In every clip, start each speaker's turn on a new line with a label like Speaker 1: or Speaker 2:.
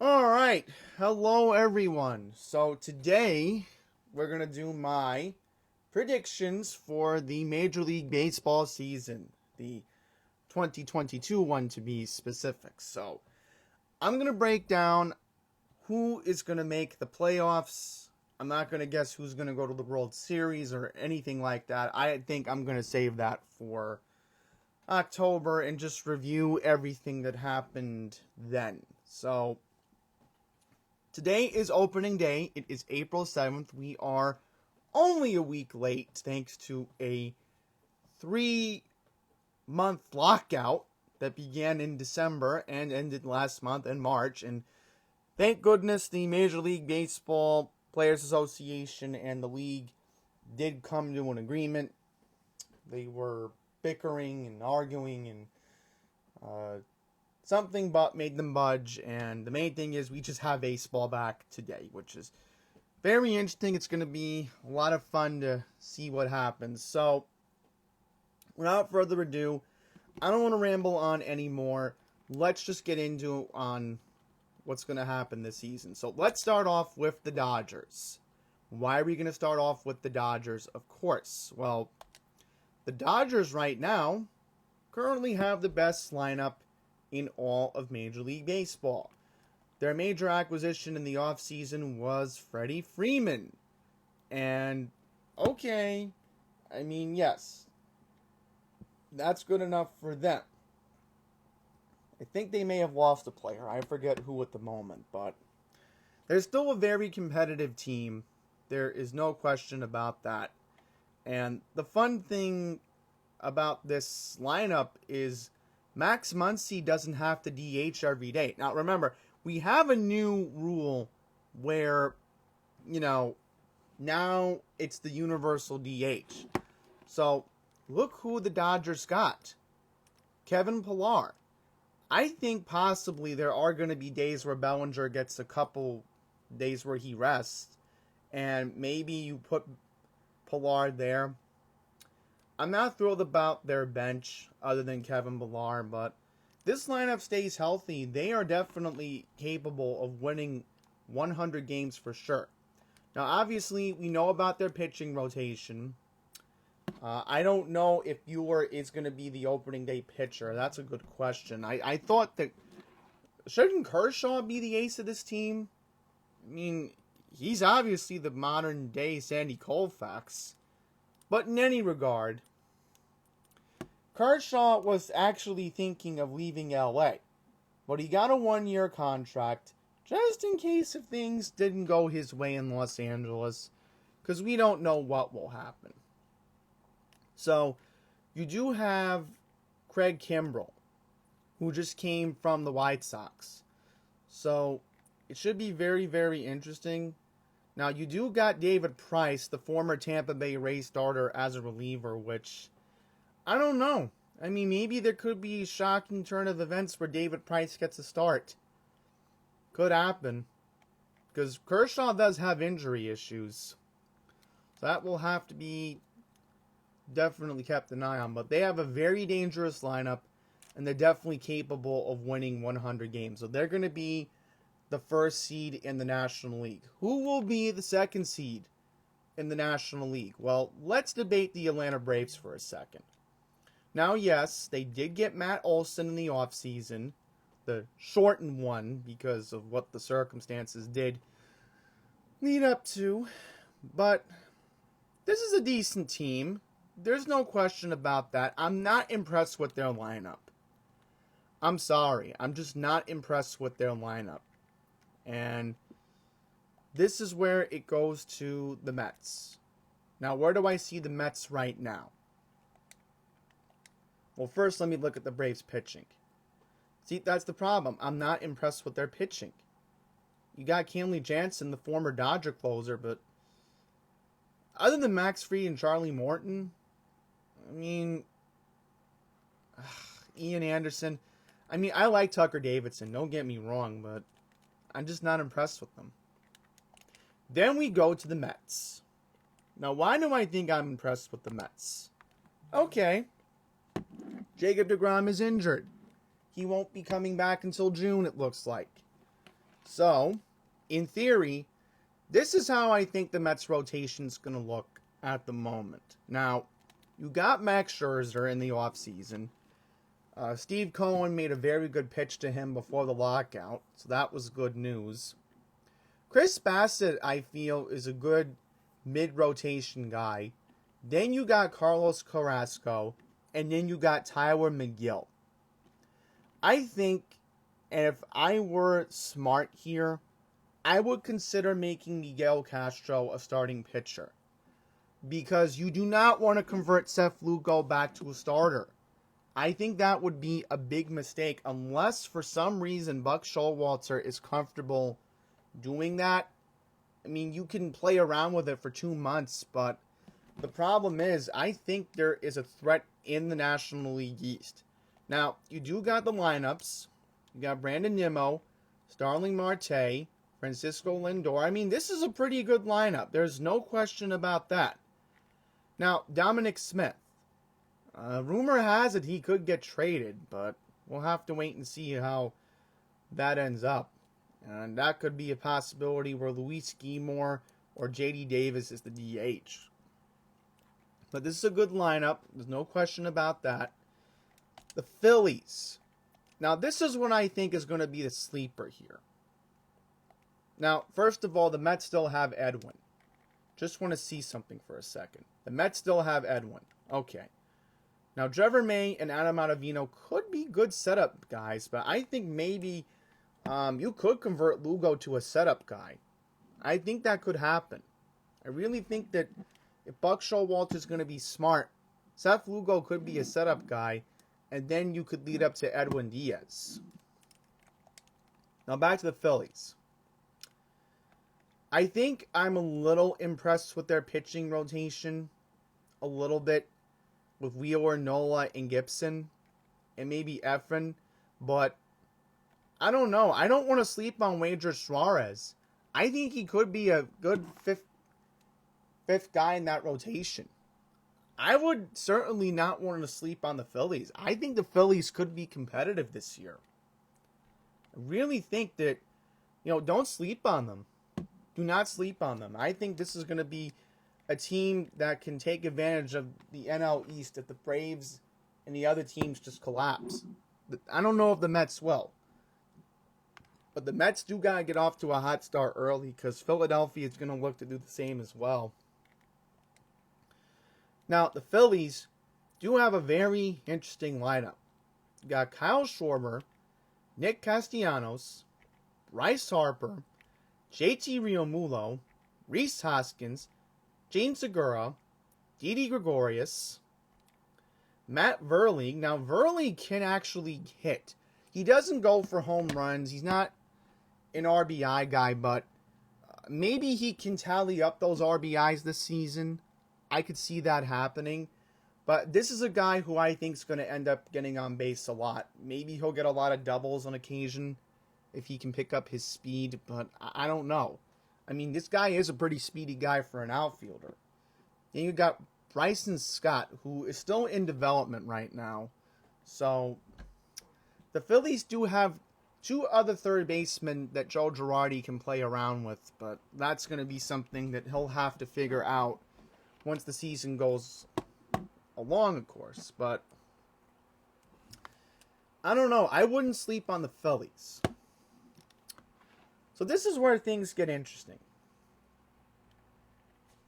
Speaker 1: Alright, hello everyone. So today we're going to do my predictions for the Major League Baseball season, the 2022 one to be specific. So I'm going to break down who is going to make the playoffs. I'm not going to guess who's going to go to the World Series or anything like that. I think I'm going to save that for October and just review everything that happened then. So today is opening day. It is April 7th. We are only a week late thanks to a 3-month lockout that began in December and ended last month in March. And thank goodness the Major League Baseball Players Association and the league did come to an agreement. They were bickering and arguing and something but made them budge, and the main thing is we just have baseball back today, which is very interesting. It's going to be a lot of fun to see what happens. So, without further ado, I don't want to ramble on anymore. Let's just get into on what's going to happen this season. So, let's start off with the Dodgers. Why are we going to start off with the Dodgers? Of course. Well, the Dodgers right now currently have the best lineup in all of Major League Baseball. Their major acquisition in the offseason was Freddie Freeman. And, okay, I mean, yes, that's good enough for them. I think they may have lost a player. I forget who at the moment, but they're still a very competitive team. There is no question about that. And the fun thing about this lineup is Max Muncy doesn't have to DH every day. Now, remember, we have a new rule where, now it's the universal DH. So, look who the Dodgers got. Kevin Pillar. I think possibly there are going to be days where Bellinger gets a couple days where he rests, and maybe you put Pillar there. I'm not thrilled about their bench other than Kevin Pillar, but this lineup stays healthy. They are definitely capable of winning 100 games for sure. Now, obviously, we know about their pitching rotation. I don't know if Buehler is going to be the opening day pitcher. That's a good question. I thought that, shouldn't Kershaw be the ace of this team? I mean, he's obviously the modern day Sandy Koufax. But in any regard, Kershaw was actually thinking of leaving LA, but he got a 1-year contract just in case if things didn't go his way in Los Angeles, because we don't know what will happen. So, you do have Craig Kimbrell, who just came from the White Sox. So, it should be very, very interesting. Now, you do got David Price, the former Tampa Bay Rays starter, as a reliever, which, I don't know. I mean, maybe there could be a shocking turn of events where David Price gets a start. Could happen. Because Kershaw does have injury issues. So that will have to be definitely kept an eye on. But they have a very dangerous lineup, and they're definitely capable of winning 100 games. So they're going to be the first seed in the National League. Who will be the second seed in the National League? Well, let's debate the Atlanta Braves for a second. Now, yes, they did get Matt Olson in the offseason, the shortened one because of what the circumstances did lead up to. But this is a decent team. There's no question about that. I'm not impressed with their lineup. I'm sorry. I'm just not impressed with their lineup. And this is where it goes to the Mets. Now, where do I see the Mets right now? Well, first, let me look at the Braves' pitching. See, that's the problem. I'm not impressed with their pitching. You got Kenley Jansen, the former Dodger closer, but other than Max Fried and Charlie Morton, I mean, Ian Anderson. I mean, I like Tucker Davidson, don't get me wrong, but I'm just not impressed with them. Then we go to the Mets. Now, why do I think I'm impressed with the Mets? Okay. Jacob deGrom is injured. He won't be coming back until June, it looks like. So, in theory, this is how I think the Mets rotation is going to look at the moment. Now, you got Max Scherzer in the offseason. Steve Cohen made a very good pitch to him before the lockout, so that was good news. Chris Bassett, I feel, is a good mid-rotation guy. Then you got Carlos Carrasco, and then you got Tyler McGill. I think, and if I were smart here, I would consider making Miguel Castro a starting pitcher. Because you do not want to convert Seth Lugo back to a starter. I think that would be a big mistake unless for some reason Buck Showalter is comfortable doing that. I mean, you can play around with it for 2 months, but the problem is I think there is a threat in the National League East. Now, you do got the lineups. You got Brandon Nimmo, Starling Marte, Francisco Lindor. I mean, this is a pretty good lineup. There's no question about that. Now, Dominic Smith. Rumor has it he could get traded, but we'll have to wait and see how that ends up. And that could be a possibility where Luis Guillemot or J.D. Davis is the DH. But this is a good lineup. There's no question about that. The Phillies. Now, this is what I think is going to be the sleeper here. Now, first of all, the Mets still have Edwin. Just want to see something for a second. The Mets still have Edwin. Okay. Now, Trevor May and Adam Ottavino could be good setup guys, but I think maybe you could convert Lugo to a setup guy. I think that could happen. I really think that if Buck Showalter is going to be smart, Seth Lugo could be a setup guy, and then you could lead up to Edwin Diaz. Now, back to the Phillies. I think I'm a little impressed with their pitching rotation. A little bit. With Wheeler, Nola, and Gibson. And maybe Efren. But I don't know. I don't want to sleep on Wager Suarez. I think he could be a good fifth guy in that rotation. I would certainly not want to sleep on the Phillies. I think the Phillies could be competitive this year. I really think that, don't sleep on them. Do not sleep on them. I think this is going to be a team that can take advantage of the NL East if the Braves and the other teams just collapse. I don't know if the Mets will. But the Mets do got to get off to a hot start early because Philadelphia is going to look to do the same as well. Now, the Phillies do have a very interesting lineup. You got Kyle Schwarber, Nick Castellanos, Bryce Harper, JT Realmuto, Rhys Hoskins, James Segura, Didi Gregorius, Matt Verlaeg. Now, Verlaeg can actually hit. He doesn't go for home runs. He's not an RBI guy, but maybe he can tally up those RBIs this season. I could see that happening. But this is a guy who I think is going to end up getting on base a lot. Maybe he'll get a lot of doubles on occasion if he can pick up his speed, but I don't know. I mean, this guy is a pretty speedy guy for an outfielder. Then you got Bryson Scott, who is still in development right now. So, the Phillies do have 2 other third basemen that Joe Girardi can play around with, but that's going to be something that he'll have to figure out once the season goes along, of course. But, I don't know. I wouldn't sleep on the Phillies. So this is where things get interesting.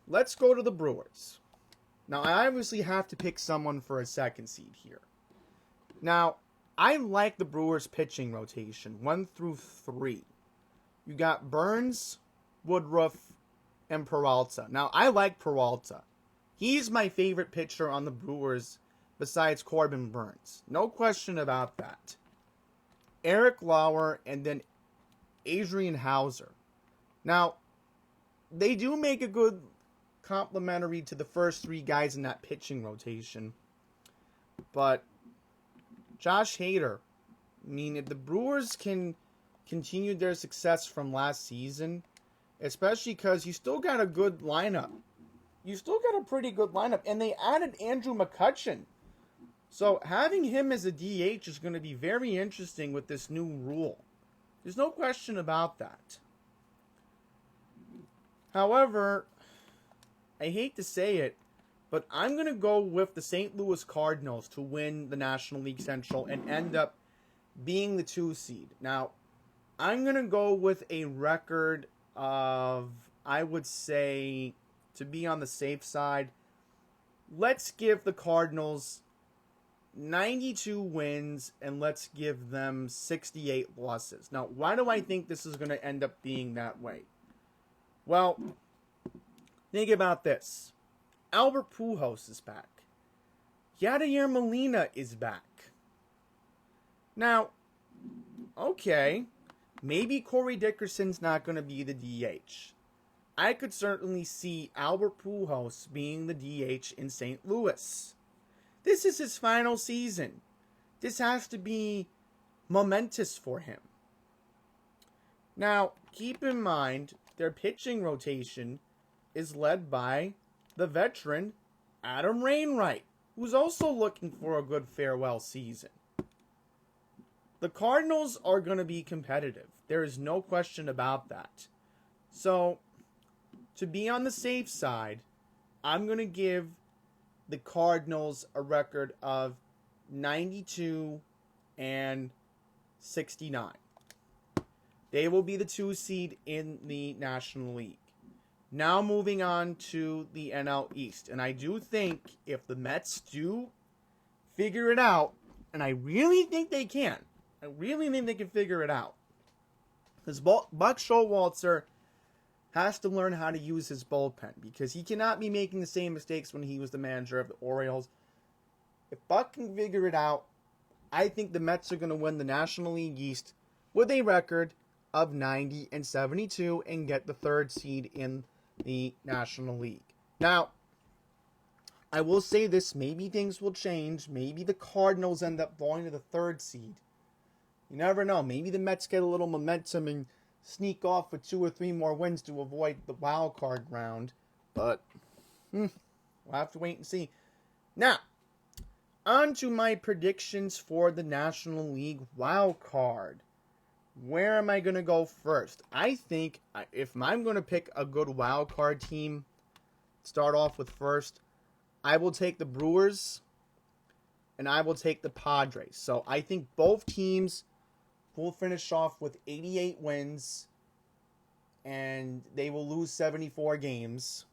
Speaker 1: Let's go to the Brewers. Now, I obviously have to pick someone for a second seed here. Now, I like the Brewers' pitching rotation, 1 through 3. You got Burns, Woodruff, and Peralta. Now, I like Peralta. He's my favorite pitcher on the Brewers besides Corbin Burns. No question about that. Eric Lauer, and then Adrian Hauser. Now, they do make a good complementary to the first 3 guys in that pitching rotation. But Josh Hader, I mean, if the Brewers can continue their success from last season, especially because you still got a good lineup. You still got a pretty good lineup. And they added Andrew McCutchen. So having him as a DH is going to be very interesting with this new rule. There's no question about that. However, I hate to say it, but I'm going to go with the St. Louis Cardinals to win the National League Central and end up being the 2 seed. Now, I'm going to go with a record of, I would say, to be on the safe side, let's give the Cardinals 92 wins and let's give them 68 losses. Now, why do I think this is going to end up being that way? Well, think about this. Albert Pujols is back. Yadier Molina is back. Now, okay, maybe Corey Dickerson's not going to be the DH. I could certainly see Albert Pujols being the DH in St. Louis. This is his final season. This has to be momentous for him. Now, keep in mind, their pitching rotation is led by the veteran Adam Wainwright, who's also looking for a good farewell season. The Cardinals are going to be competitive. There is no question about that. So, to be on the safe side, I'm going to give the Cardinals a record of 92 and 69. They will be the 2 seed in the National League. Now moving on to the NL East. And I do think if the Mets do figure it out, and I really think they can. I really think they can figure it out. Because Buck Showalter has to learn how to use his bullpen. Because he cannot be making the same mistakes when he was the manager of the Orioles. If Buck can figure it out, I think the Mets are going to win the National League East with a record of 90 and 72 and get the 3rd seed in the National League. Now, I will say this, maybe things will change. Maybe the Cardinals end up going to the 3rd seed. You never know. Maybe the Mets get a little momentum and sneak off with 2 or 3 more wins to avoid the wild card round. But, we'll have to wait and see. Now, on to my predictions for the National League wild card. Where am I going to go first? I think if I'm going to pick a good wild card team, start off with first, I will take the Brewers and I will take the Padres. So I think both teams will finish off with 88 wins and they will lose 74 games.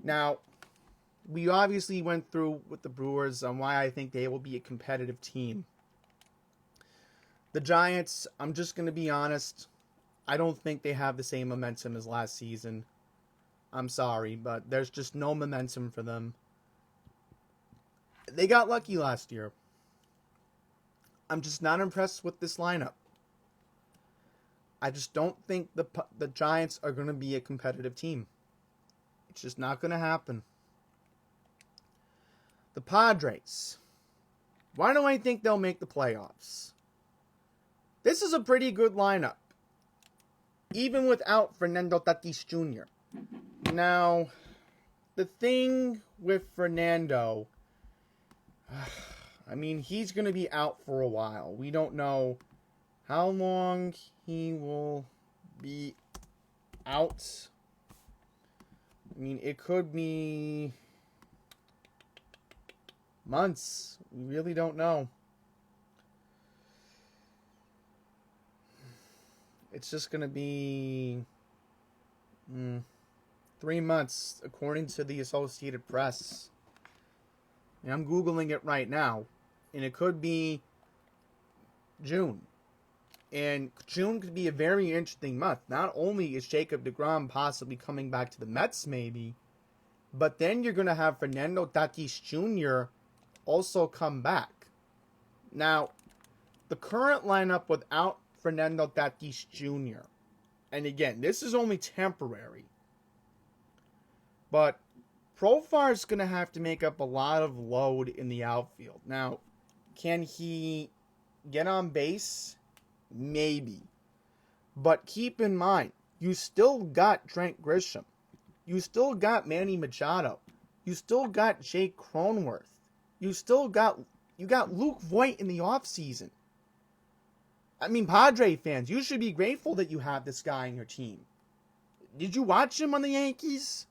Speaker 1: Now, we obviously went through with the Brewers on why I think they will be a competitive team. The Giants, I'm just going to be honest, I don't think they have the same momentum as last season. I'm sorry, but there's just no momentum for them. They got lucky last year. I'm just not impressed with this lineup. I just don't think the Giants are going to be a competitive team. It's just not going to happen. The Padres. Why do I think they'll make the playoffs? This is a pretty good lineup, even without Fernando Tatis Jr. Now, the thing with Fernando, I mean, he's going to be out for a while. We don't know how long he will be out. I mean, it could be months. We really don't know. It's just going to be 3 months, according to the Associated Press. And I'm Googling it right now. And it could be June. And June could be a very interesting month. Not only is Jacob deGrom possibly coming back to the Mets, maybe, but then you're going to have Fernando Tatis Jr. also come back. Now, the current lineup without Fernando Tatis Jr. And again, this is only temporary. But Profar's going to have to make up a lot of load in the outfield. Now, can he get on base? Maybe. But keep in mind, you still got Trent Grisham. You still got Manny Machado. You still got Jake Cronenworth. You got Luke Voit in the offseason. I mean, Padre fans, you should be grateful that you have this guy in your team. Did you watch him on the Yankees?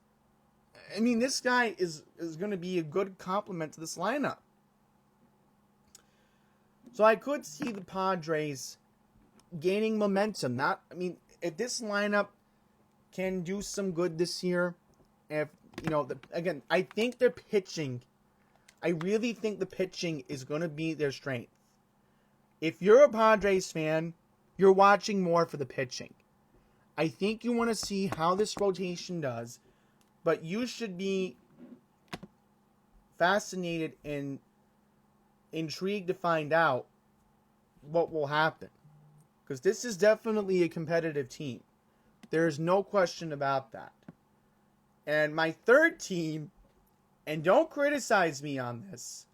Speaker 1: I mean, this guy is going to be a good complement to this lineup. So I could see the Padres gaining momentum. If this lineup can do some good this year, again, I think their pitching, I really think the pitching is going to be their strength. If you're a Padres fan, you're watching more for the pitching. I think you want to see how this rotation does, but you should be fascinated and intrigued to find out what will happen. Because this is definitely a competitive team. There's no question about that. And my third team, and don't criticize me on this,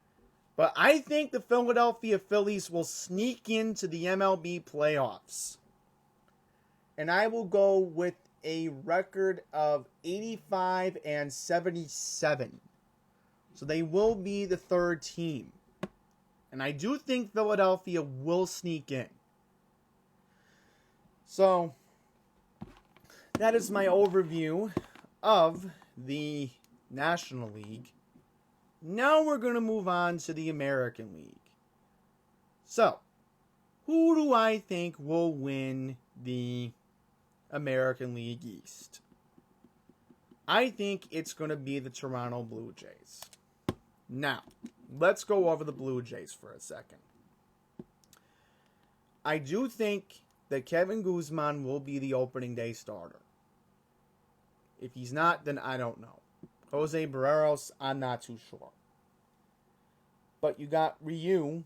Speaker 1: but I think the Philadelphia Phillies will sneak into the MLB playoffs. And I will go with a record of 85-77. So they will be the third team. And I do think Philadelphia will sneak in. So, that is my overview of the National League. Now we're going to move on to the American League. So, who do I think will win the American League East? I think it's going to be the Toronto Blue Jays. Now, let's go over the Blue Jays for a second. I do think that Kevin Guzman will be the opening day starter. If he's not, then I don't know. Jose Barreros, I'm not too sure. But you got Ryu.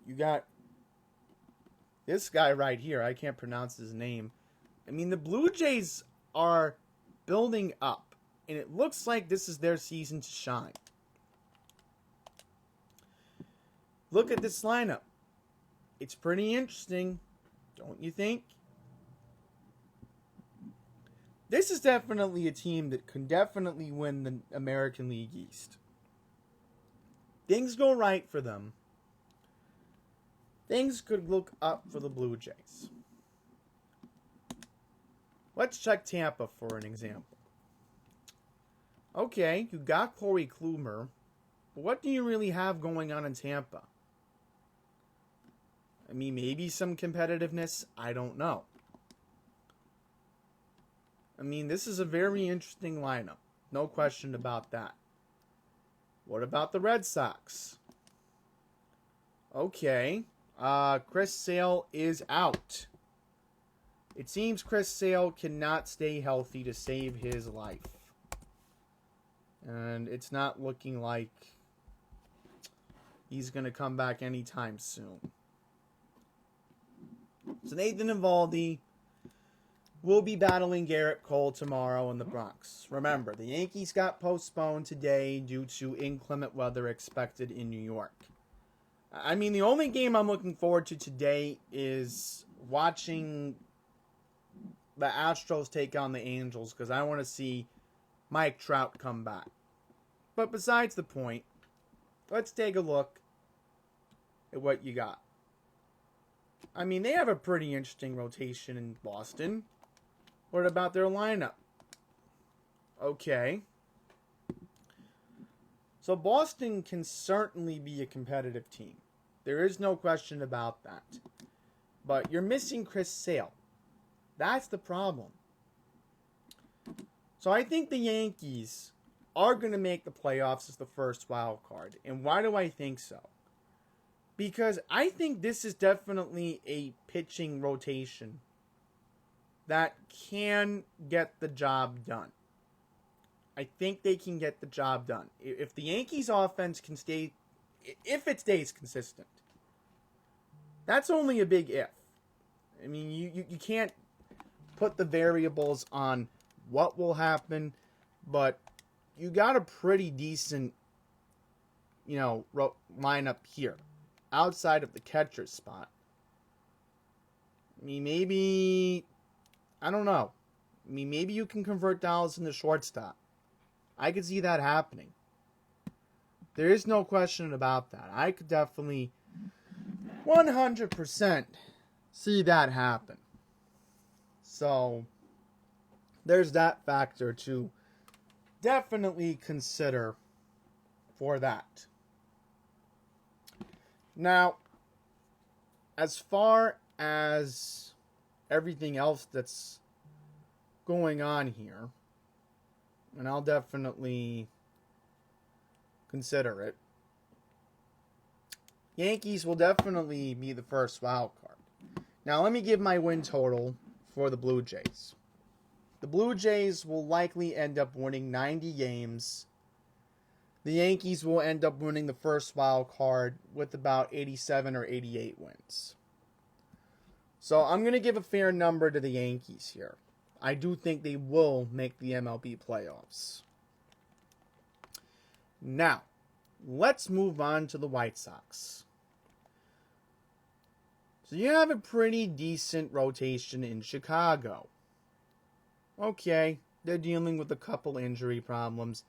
Speaker 1: You got this guy right here. I can't pronounce his name. I mean, the Blue Jays are building up. And it looks like this is their season to shine. Look at this lineup. It's pretty interesting, don't you think? This is definitely a team that can definitely win the American League East. Things go right for them. Things could look up for the Blue Jays. Let's check Tampa for an example. Okay, you got Corey Kluber, but what do you really have going on in Tampa? I mean, maybe some competitiveness. I don't know. I mean, this is a very interesting lineup. No question about that. What about the Red Sox? Okay. Chris Sale is out. It seems Chris Sale cannot stay healthy to save his life. And it's not looking like he's going to come back anytime soon. So Nathan Eovaldi will be battling Garrett Cole tomorrow in the Bronx. Remember, the Yankees got postponed today due to inclement weather expected in New York. I mean, the only game I'm looking forward to today is watching the Astros take on the Angels because I want to see Mike Trout come back. But besides the point, let's take a look at what you got. I mean, they have a pretty interesting rotation in Boston. What about their lineup? Okay. So Boston can certainly be a competitive team. There is no question about that. But you're missing Chris Sale. That's the problem. So I think the Yankees are going to make the playoffs as the first wild card. And why do I think so? Because I think this is definitely a pitching rotation that can get the job done. I think they can get the job done. If the Yankees offense can stay, if it stays consistent, that's only a big if. I mean, you can't put the variables on what will happen, but you got a pretty decent, lineup here, outside of the catcher spot. I mean, maybe, I don't know. I mean, maybe you can convert Dallas into shortstop. I could see that happening. There is no question about that. I could definitely 100% see that happen. So there's that factor to definitely consider for that. Now, as far as everything else that's going on here, and I'll definitely consider it, Yankees will definitely be the first wild card. Now, let me give my win total for the Blue Jays. The Blue Jays will likely end up winning 90 games. The Yankees will end up winning the first wild card with about 87 or 88 wins. So I'm going to give a fair number to the Yankees here. I do think they will make the MLB playoffs. Now, let's move on to the White Sox. So you have a pretty decent rotation in Chicago. Okay, they're dealing with a couple injury problems.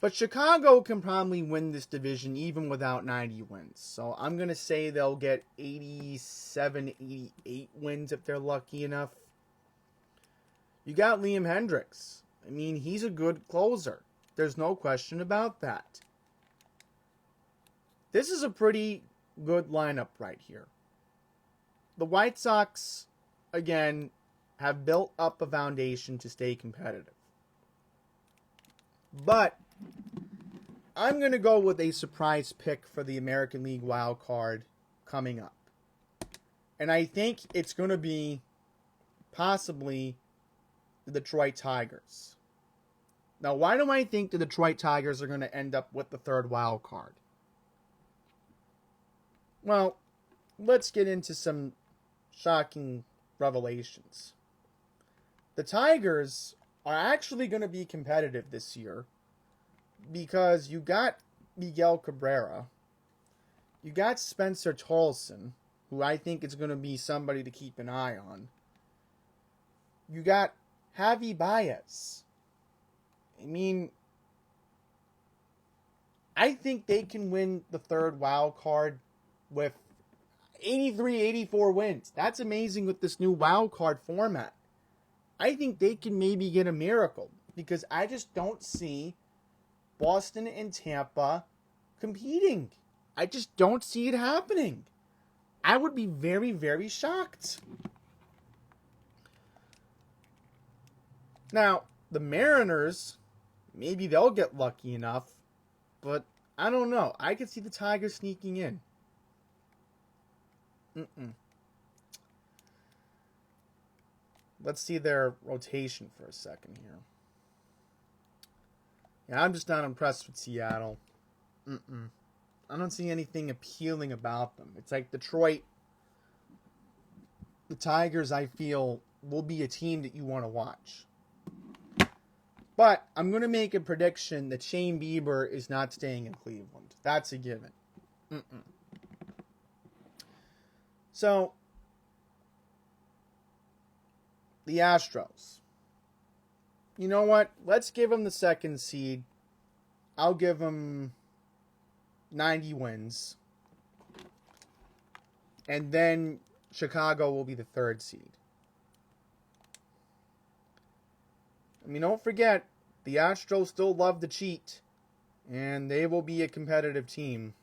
Speaker 1: But Chicago can probably win this division even without 90 wins. So I'm going to say they'll get 87, 88 wins if they're lucky enough. You got Liam Hendricks. I mean, he's a good closer. There's no question about that. This is a pretty good lineup right here. The White Sox, again, have built up a foundation to stay competitive. But I'm going to go with a surprise pick for the American League wild card coming up. And I think it's going to be possibly the Detroit Tigers. Now, why do I think the Detroit Tigers are going to end up with the third wild card? Well, let's get into some shocking revelations. The Tigers are actually going to be competitive this year because you got Miguel Cabrera, you got Spencer Torkelson, who I think is going to be somebody to keep an eye on. You got Javi Baez. I mean, I think they can win the third wild card with 83, 84 wins. That's amazing with this new wild card format. I think they can maybe get a miracle because I just don't see Boston and Tampa competing. I just don't see it happening. I would be very, very shocked. Now, the Mariners, maybe they'll get lucky enough, but I don't know. I could see the Tigers sneaking in. Let's see their rotation for a second here. Yeah, I'm just not impressed with Seattle. I don't see anything appealing about them. It's like Detroit. The Tigers, I feel, will be a team that you want to watch. But I'm going to make a prediction that Shane Bieber is not staying in Cleveland. That's a given. So, the Astros. You know what? Let's give them the second seed. I'll give them 90 wins. And then Chicago will be the third seed. I mean, don't forget, the Astros still love to cheat. And they will be a competitive team.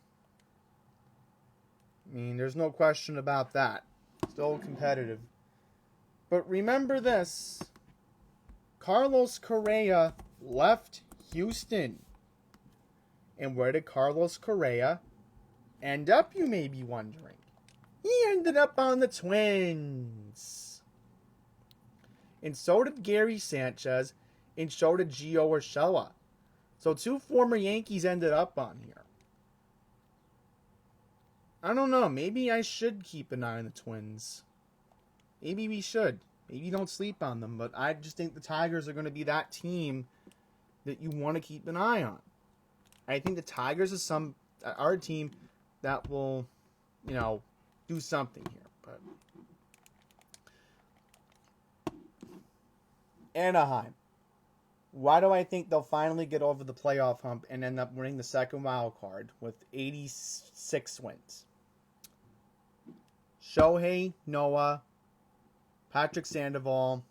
Speaker 1: I mean, there's no question about that. Still competitive. But remember this. Carlos Correa left Houston. And where did Carlos Correa end up, you may be wondering? He ended up on the Twins. And so did Gary Sanchez. And so did Gio Urshela. So 2 former Yankees ended up on here. I don't know. Maybe I should keep an eye on the Twins. Maybe we should. Maybe don't sleep on them. But I just think the Tigers are going to be that team that you want to keep an eye on. I think the Tigers are a team that will, do something here. But Anaheim. Why do I think they'll finally get over the playoff hump and end up winning the second wild card with 86 wins? Shohei, Noah, Patrick Sandoval.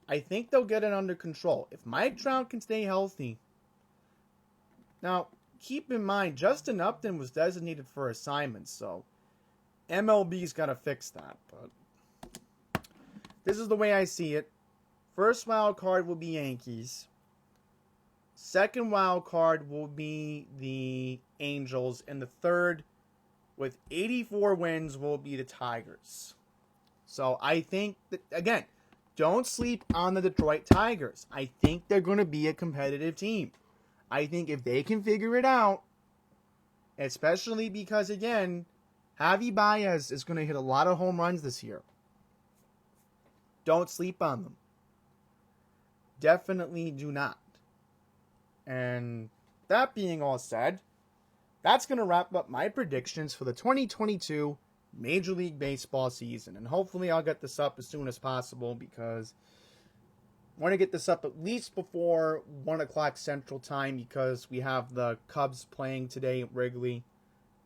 Speaker 1: I think they'll get it under control. If Mike Trout can stay healthy. Now, keep in mind, Justin Upton was designated for assignments, so MLB's got to fix that. But this is the way I see it. First wild card will be Yankees. Second wild card will be the Angels. And the third, with 84 wins, will be the Tigers. So I think that, again, don't sleep on the Detroit Tigers. I think they're going to be a competitive team. I think if they can figure it out, especially because, again, Javi Baez is going to hit a lot of home runs this year. Don't sleep on them. Definitely do not. And that being all said, that's going to wrap up my predictions for the 2022 Major League Baseball season. And hopefully I'll get this up as soon as possible because I want to get this up at least before 1 o'clock Central Time because we have the Cubs playing today at Wrigley.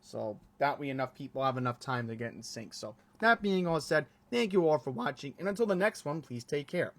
Speaker 1: So that way enough people have enough time to get in sync. So that being all said, thank you all for watching. And until the next one, please take care.